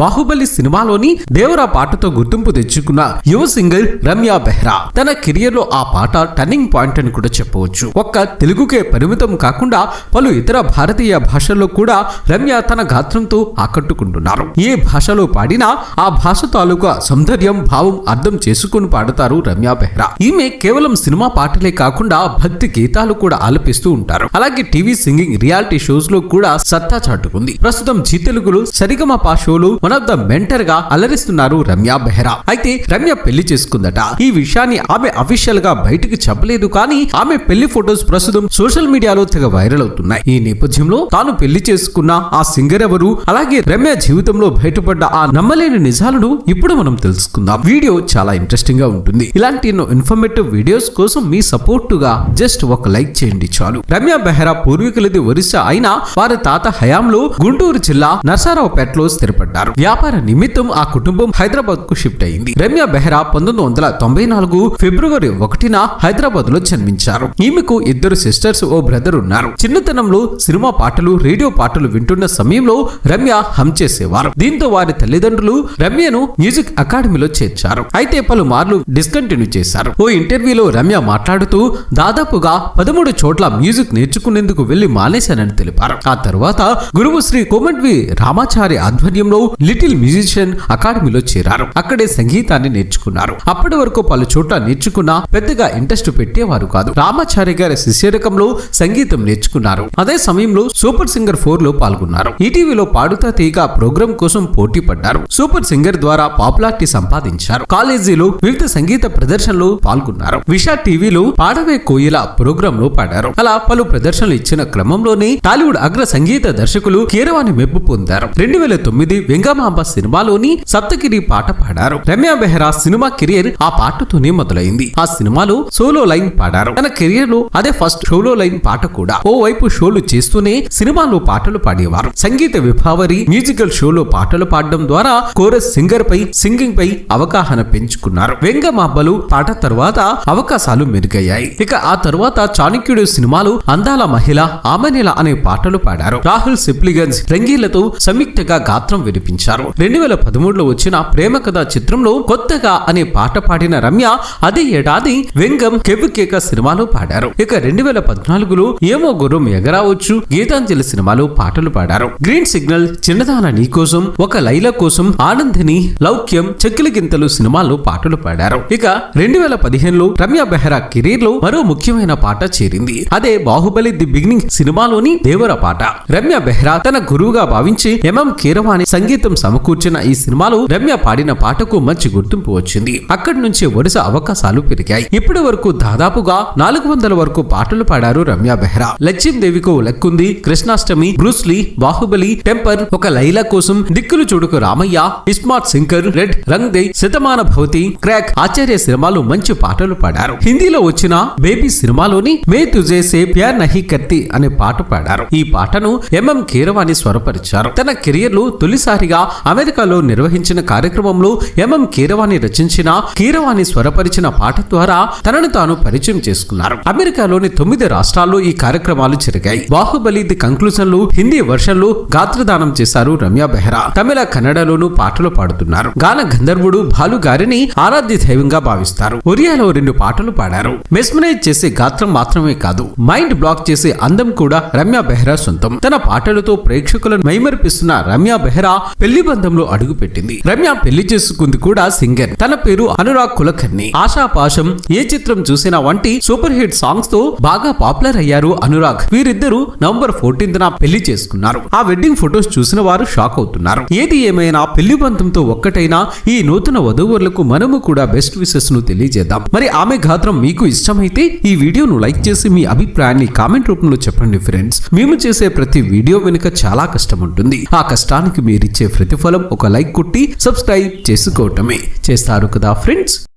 బాహుబలి సినిమాలోని దేవరా పాటతో గుర్తింపు తెచ్చుకున్న యువ సింగర్ రమ్య బెహ్రా తన కెరియర్ లో ఆ పాట టర్నింగ్ పాయింట్ అని కూడా చెప్పవచ్చు. ఒక్క తెలుగుకే పరిమితం కాకుండా పలు ఇతర భారతీయ భాషల్లో కూడా రమ్య తన గాత్రంతో ఆకట్టుకుంటున్నారు. ఏ భాషలో పాడినా ఆ భాష తాలూకా సౌందర్యం భావం అర్థం చేసుకుని పాడుతారు రమ్య బెహ్రా. ఈమె కేవలం సినిమా పాటలే కాకుండా భక్తి గీతాలు కూడా ఆలపిస్తూ ఉంటారు. అలాగే టీవీ సింగింగ్ రియాలిటీ షోస్ లో కూడా సత్తా చాటుకుంది. ప్రస్తుతం జీ తెలుగులో సరిగమప షోలు వన్ ఆఫ్ ద మెంటర్ గా అలరిస్తున్నారు రమ్య బెహ్రా. అయితే రమ్య పెళ్లి చేసుకుందట. ఈ విషయాన్ని ఆమె అఫీషియల్ గా బయటికి చెప్పలేదు, కానీ ఆమె పెళ్లి ఫోటోస్ ప్రస్తుతం సోషల్ మీడియాలో తెగ వైరల్ అవుతున్నాయి. ఈ నేపథ్యంలో తాను పెళ్లి చేసుకున్న ఆ సింగర్ ఎవరు, అలాగే రమ్య జీవితంలో బయటపడ్డ ఆ నమ్మలేని నిజాలను ఇప్పుడు మనం తెలుసుకుందాం. వీడియో చాలా ఇంట్రెస్టింగ్ గా ఉంటుంది. ఇలాంటి ఎన్నో ఇన్ఫర్మేటివ్ వీడియోస్ కోసం మీ సపోర్ట్ గా జస్ట్ ఒక లైక్ చేయండి చాలు. రమ్య బెహ్రా పూర్వీకులది ఒరిస్సా అయినా వారి తాత హయాంలో గుంటూరు జిల్లా నరసరావుపేటలో స్థిరపడ్డారు. వ్యాపార నిమిత్తం ఆ కుటుంబం హైదరాబాద్ కు షిఫ్ట్ అయింది. రమ్య బెహ్రా 1994 ఫిబ్రవరి 1న హైదరాబాద్ లో జన్మించారు. ఈమెకు ఇద్దరు సిస్టర్స్, ఓ బ్రదర్ ఉన్నారు. చిన్నతనంలో సినిమా పాటలు, రేడియో పాటలు వింటున్న సమయంలో రమ్య హమ్ చేసేవారు. దీంతో వారి తల్లిదండ్రులు రమ్యను మ్యూజిక్ అకాడమీలో చేర్చారు. అయితే పలుమార్లు డిస్కంటిన్యూ చేశారు. ఓ ఇంటర్వ్యూలో రమ్య మాట్లాడుతూ దాదాపుగా 13 చోట్ల మ్యూజిక్ నేర్చుకునేందుకు వెళ్లి మానేశానని తెలిపారు. ఆ తర్వాత గురువు శ్రీ కోమటివి రామాచారి ఆధ్వర్యంలో లిటిల్ మ్యూజిషియన్ అకాడమీలో చేరారు. అక్కడే సంగీతాన్ని నేర్చుకున్నారు. అప్పటి వరకు పలు చోట్ల నేర్చుకున్నా పెద్దగా ఇంట్రెస్ట్ పెట్టేవారు కాదు. రామాచారి గారి శిష్యరకంలో సంగీతం నేర్చుకున్నారు. అదే సమయంలో సూపర్ సింగర్ 4 లో పాల్గొన్నారు. ఈటీవీలో పాడుతా తీగ ప్రోగ్రాం కోసం పోటీ పడ్డారు. సూపర్ సింగర్ ద్వారా పాపులారిటీ సంపాదించారు. కాలేజీలో వివిధ సంగీత ప్రదర్శనలు పాల్గొన్నారు. విషా టీవీలో పాడవే కోయిల ప్రోగ్రాం లో పాడారు. అలా పలు ప్రదర్శనలు ఇచ్చిన క్రమంలోనే టాలీవుడ్ అగ్ర సంగీత దర్శకులు కీరవాణి మెప్పు పొందారు. 2009 వెంగమాంబ సినిమాలోని సప్తగిరి పాట పాడారు. రమ్య బెహ్రా సినిమా కెరియర్ ఆ పాటతోనే మొదలైంది. ఆ సినిమాలో సోలో లైన్ పాడారు. తన కెరియర్ లో అదే ఫస్ట్ సోలో లైన్ పాట కూడా. ఓ వైపు షోలు చేస్తూనే సినిమాలో పాటలు పాడేవారు. సంగీత విభావరి మ్యూజికల్ షోలో పాటలు పాడడం ద్వారా కోరస్ సింగర్ పై సింగింగ్ పై అవగాహన పెంచుకున్నారు. వెంగమాంబలు పాట తర్వాత అవకాశాలు మెరుగయ్యాయి. ఇక ఆ తర్వాత చాణక్యుడు సినిమాలో అందాల మహిళ, ఆమెనిల అనే పాటలు పాడారు. రాహుల్ సిప్లిగన్స్, రంగీలతో సంయుక్తగా గాత్రం వినిపించారు. 2013లో వచ్చిన ప్రేమ కథ చిత్రంలో కొత్తగా అనే పాట పాడిన రమ్య అదే ఏడాది వెంగం కెవ్వుకేక సినిమాలో పాడారు. ఇక 2014లో ఏమో గుర్రం ఎగరావచ్చు, గీతాంజలి సినిమాలో పాటలు పాడారు. గ్రీన్ సిగ్నల్, చిన్నదాన నీకోసం, ఒక లైల కోసం, ఆనందిని, లౌక్యం, చెక్కిలి గింతలు సినిమాల్లో పాటలు పాడారు. ఇక 2015లో రమ్య బెహ్రా కెరీర్ లో మరో ముఖ్యమైన పాట చేరింది. అదే బాహుబలి ది బిగినింగ్ సినిమాలోని దేవర పాట. రమ్య బెహ్రా తన గురువుగా భావించి ఎంఎం కీరవాణి సంగీతం సమకూర్చిన ఈ సినిమాలో రమ్య పాడిన పాటకు మంచి గుర్తింపు వచ్చింది. అక్కడి నుంచి వరుస అవకాశాలు పెరిగాయి. ఇప్పటి వరకు దాదాపుగా 400 వరకు పాటలు పాడారు రమ్య బెహ్రా. లక్ష్మీదేవికో లక్కుంది, Krishnashtami, Bruce Lee, Baahubali, Temper, Oka Laila Kosam, Dikkulu Choodaku Ramayya, iSmart Shankar, Red, Rang De, Shatamanam Bhavati, Krack, ఆచార్య సినిమాలో మంచి పాటలు పాడారు. హిందీలో వచ్చిన బేబీ సినిమాలోని మే తుజే సే ప్యార్ నహీ కర్తీ అనే పాట పాడారు. ఈ పాటను ఎంఎం కీరవాణి స్వరపరిచారు. తన కెరియర్ లో తొలిసారిగా అమెరికాలో నిర్వహించిన కార్యక్రమంలో ఎంఎం కీరవాణి రచించిన, కీరవాణి స్వరపరిచిన పాట ద్వారా తనను తాను పరిచయం చేసుకున్నారు. అమెరికాలోని 9 రాష్ట్రాల్లో ఈ కార్యక్రమాలు జరిగాయి. బాహుబలి ది కంక్లూజన్ లో హిందీ వర్షన్ లో గాత్రదానం చేశారు రమ్య బెహ్రా. తమిళ, కన్నడలోనూ పాటలు పాడుతున్నారు. గాన గంధర్వుడు భాలు గారిని ఆరాధ్య దైవంగా భావిస్తారు. ఒరియాలో 2 పాటలు పాడారు. మెస్మరైజ్ చేసే గాత్రం మాత్రమే కాదు, మైండ్ బ్లాక్ చేసే అందం కూడా రమ్య బెహ్రా సొంతం. తన పాటలతో ప్రేక్షకులను మైమరిపిస్తున్న రమ్య బెహ్రా పెళ్లి బంధంలో అడుగు పెట్టింది. రమ్య పెళ్లి చేసుకుంది కూడా సింగర్. తన పేరు అనురాగ్ కులకర్ణి. ఆశాపాశం, ఏ చిత్రం చూసినా వంటి సూపర్ హిట్ సాంగ్స్ తో బాగా పాపులర్ అయ్యారు అనురాగ్. వీరిద్దరూ నవంబర్ 14న పెళ్లి చేసుకున్నారు. ఆ వెడ్డింగ్ ఫొటోస్ చూసిన వారు షాక్ అవుతున్నారు. ఏది ఏమైనా పెళ్లి బంధంతో ఒక్కటైనా ఈ నూతన వధూవరులకు మనము కూడా బెస్ట్ విషెస్ ను తెలియజేద్దాం. మరి ఆమె గాత్రం మీకు ఇష్టమైతే ఈ వీడియోను లైక్ చేసి మీ అభిప్రాయాన్ని కామెంట్ రూపంలో చెప్పండి ఫ్రెండ్స్. మేము చేసే ప్రతి వీడియో వెనుక చాలా కష్టం ఉంటుంది. ఆ కష్టానికి మీరిచ్చే ప్రతిఫలం ఒక లైక్ కొట్టి సబ్స్క్రైబ్ చేసుకోవటమే. చేస్తారు కదా ఫ్రెండ్స్.